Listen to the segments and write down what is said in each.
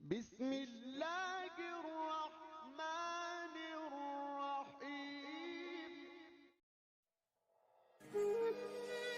بسم اللہ الرحمن الرحیم۔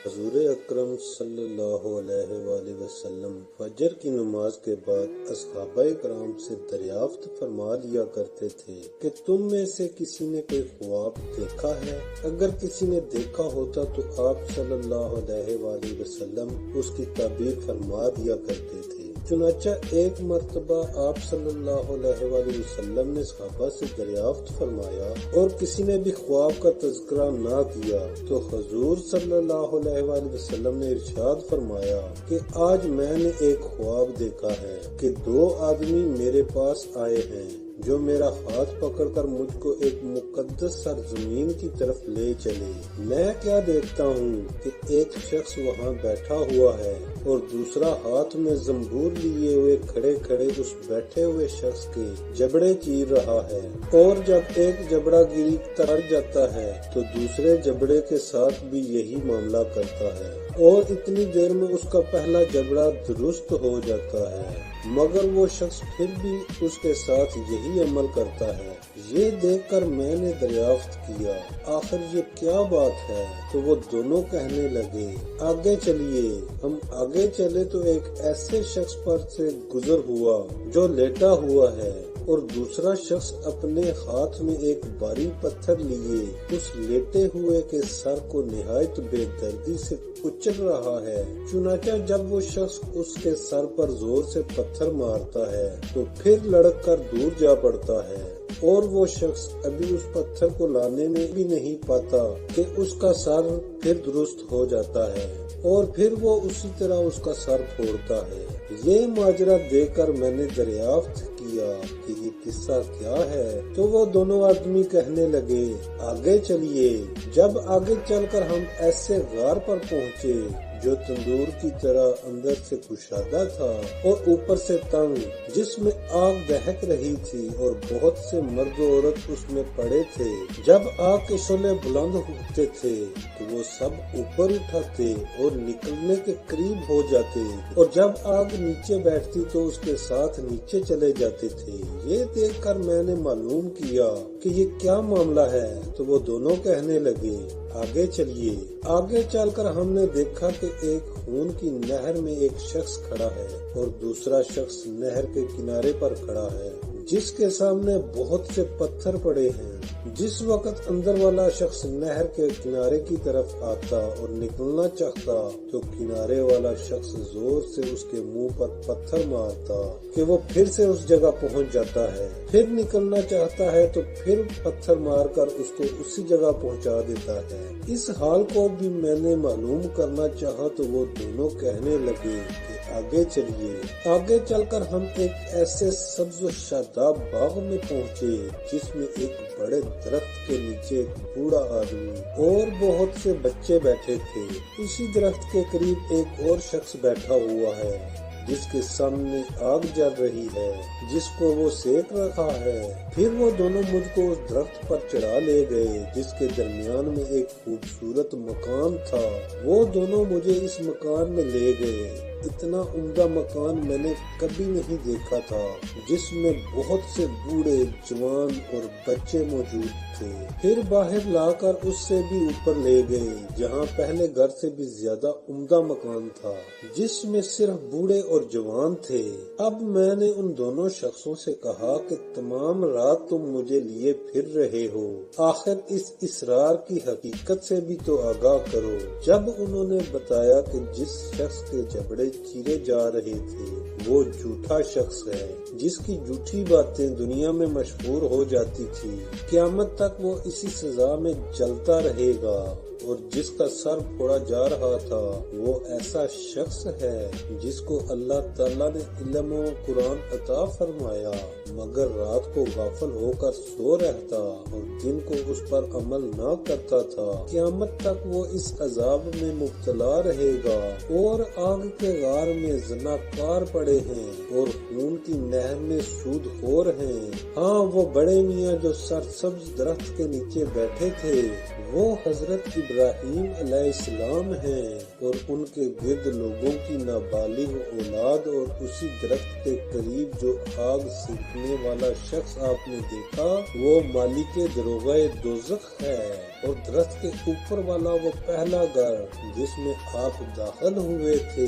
حضور اکرم صلی اللہ علیہ وآلہ وسلم فجر کی نماز کے بعد اصحابہ کرام سے دریافت فرما لیا کرتے تھے کہ تم میں سے کسی نے کوئی خواب دیکھا ہے؟ اگر کسی نے دیکھا ہوتا تو آپ صلی اللہ علیہ وآلہ وسلم اس کی تعبیر فرما دیا کرتے تھے۔ چنانچہ ایک مرتبہ آپ صلی اللہ علیہ وآلہ وسلم نے صحابہ سے دریافت فرمایا اور کسی نے بھی خواب کا تذکرہ نہ کیا تو حضور صلی اللہ علیہ وآلہ وسلم نے ارشاد فرمایا کہ آج میں نے ایک خواب دیکھا ہے کہ دو آدمی میرے پاس آئے ہیں جو میرا ہاتھ پکڑ کر مجھ کو ایک مقدس سرزمین کی طرف لے چلے۔ میں کیا دیکھتا ہوں کہ ایک شخص وہاں بیٹھا ہوا ہے اور دوسرا ہاتھ میں زنبور لیے ہوئے کھڑے کھڑے اس بیٹھے ہوئے شخص کے جبڑے چیر رہا ہے، اور جب ایک جبڑا گری تر جاتا ہے تو دوسرے جبڑے کے ساتھ بھی یہی معاملہ کرتا ہے، اور اتنی دیر میں اس کا پہلا جبڑا درست ہو جاتا ہے، مگر وہ شخص پھر بھی اس کے ساتھ یہی عمل کرتا ہے۔ یہ دیکھ کر میں نے دریافت کیا آخر یہ کیا بات ہے؟ تو وہ دونوں کہنے لگے آگے چلیے۔ ہم آگے چلے تو ایک ایسے شخص پر سے گزر ہوا جو لیٹا ہوا ہے، اور دوسرا شخص اپنے ہاتھ میں ایک بھاری پتھر لیے اس لیٹے ہوئے کے سر کو نہایت بے دردی سے کچل رہا ہے۔ چنانچہ جب وہ شخص اس کے سر پر زور سے پتھر مارتا ہے تو پھر لڑک کر دور جا پڑتا ہے، اور وہ شخص ابھی اس پتھر کو لانے میں بھی نہیں پاتا کہ اس کا سر پھر درست ہو جاتا ہے، اور پھر وہ اسی طرح اس کا سر پھوڑتا ہے۔ یہ ماجرا دیکھ کر میں نے دریافت کیا کہ یہ قصہ کیا ہے، تو وہ دونوں آدمی کہنے لگے آگے چلیے۔ جب آگے چل کر ہم ایسے غار پر پہنچے جو تندور کی طرح اندر سے کشادہ تھا اور اوپر سے تنگ، جس میں آگ دہک رہی تھی اور بہت سے مرد و عورت اس میں پڑے تھے۔ جب آگ کے شعلے بلند ہوتے تھے تو وہ سب اوپر اٹھاتے اور نکلنے کے قریب ہو جاتے، اور جب آگ نیچے بیٹھتی تو اس کے ساتھ نیچے چلے جاتے تھے۔ یہ دیکھ کر میں نے معلوم کیا کہ یہ کیا معاملہ ہے، تو وہ دونوں کہنے لگے آگے چلیے۔ آگے چل کر ہم نے دیکھا کہ ایک خون کی نہر میں ایک شخص کھڑا ہے اور دوسرا شخص نہر کے کنارے پر کھڑا ہے جس کے سامنے بہت سے پتھر پڑے ہیں۔ جس وقت اندر والا شخص نہر کے کنارے کی طرف آتا اور نکلنا چاہتا تو کنارے والا شخص زور سے اس کے منہ پر پتھر مارتا کہ وہ پھر سے اس جگہ پہنچ جاتا ہے، پھر نکلنا چاہتا ہے تو پھر پتھر مار کر اس کو اسی جگہ پہنچا دیتا ہے۔ اس حال کو بھی میں نے معلوم کرنا چاہا تو وہ دونوں کہنے لگے کہ آگے چلیے۔ آگے چل کر ہم ایک ایسے سبز و شاداب باغ میں پہنچے جس میں ایک بڑے درخت کے نیچے ایک بوڑھا آدمی اور بہت سے بچے بیٹھے تھے۔ اسی درخت کے قریب ایک اور شخص بیٹھا ہوا ہے جس کے سامنے آگ جل رہی ہے جس کو وہ سیک رہا ہے۔ پھر وہ دونوں مجھ کو اس درخت پر چڑھا لے گئے جس کے درمیان میں ایک خوبصورت مکان تھا۔ وہ دونوں مجھے اس مکان میں لے گئے۔ اتنا عمدہ مکان میں نے کبھی نہیں دیکھا تھا، جس میں بہت سے بوڑھے، جوان اور بچے موجود تھے۔ پھر باہر لا کر اس سے بھی اوپر لے گئے جہاں پہلے گھر سے بھی زیادہ عمدہ مکان تھا جس میں صرف بوڑھے اور جوان تھے۔ اب میں نے ان دونوں شخصوں سے کہا کہ تمام رات تم مجھے لیے پھر رہے ہو، آخر اس اسرار کی حقیقت سے بھی تو آگاہ کرو۔ جب انہوں نے بتایا کہ جس شخص کے جبڑے چیرے جا رہے تھے وہ جھوٹا شخص ہے جس کی جھوٹی باتیں دنیا میں مشہور ہو جاتی تھی، قیامت تک وہ اسی سزا میں جلتا رہے گا، اور جس کا سر پھوڑا جا رہا تھا وہ ایسا شخص ہے جس کو اللہ تعالیٰ نے علم و قرآن عطا فرمایا مگر رات کو غافل ہو کر سو رہتا اور دن کو اس پر عمل نہ کرتا تھا، قیامت تک وہ اس عذاب میں مبتلا رہے گا، اور آگ کے غار میں زناکار پڑے ہیں اور خون کی نہر میں سود خور ہیں۔ ہاں وہ بڑے میاں جو سرسبز درخت کے نیچے بیٹھے تھے وہ حضرت ابراہیم ابراہیم علیہ السلام ہیں اور ان کے گرد لوگوں کی نابالغ اولاد اور اسی درخت کے قریب جو آگ سینکنے والا شخص آپ نے دیکھا وہ مالک دروغ دوزخ ہے، اور درخت کے اوپر والا وہ پہلا گھر جس میں آپ داخل ہوئے تھے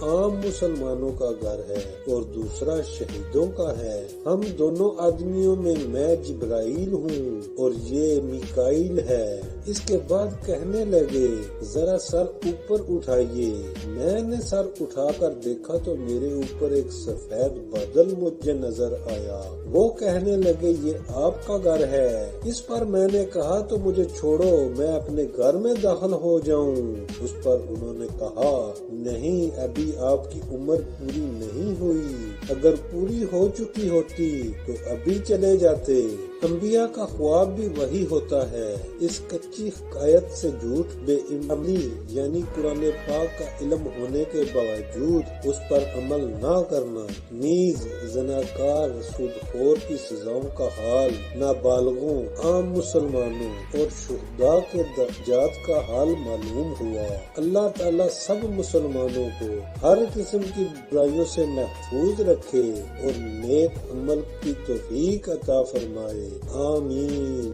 عام مسلمانوں کا گھر ہے اور دوسرا شہیدوں کا ہے۔ ہم دونوں آدمیوں میں میں جبرائیل ہوں اور یہ میکائیل ہے۔ اس کے بعد کہنے لگے ذرا سر اوپر اٹھائیے۔ میں نے سر اٹھا کر دیکھا تو میرے اوپر ایک سفید بادل مجھے نظر آیا۔ وہ کہنے لگے یہ آپ کا گھر ہے۔ اس پر میں نے کہا تو مجھے چھوڑو، میں اپنے گھر میں داخل ہو جاؤں۔ اس پر انہوں نے کہا نہیں، ابھی آپ کی عمر پوری نہیں ہوئی، اگر پوری ہو چکی ہوتی تو ابھی چلے جاتے۔ انبیاء کا خواب بھی وہی ہوتا ہے۔ اس کچی حکایت سے جھوٹ بے عملی یعنی قرآن پاک کا علم ہونے کے باوجود اس پر عمل نہ کرنا، نیز زناکار سودخور کی سزاؤں کا حال، نابالغوں، عام مسلمانوں اور شہداء کے درجات کا حال معلوم ہوا۔ اللہ تعالیٰ سب مسلمانوں کو ہر قسم کی برائیوں سے محفوظ رکھے اور نیک عمل کی توفیق عطا فرمائے، آمین۔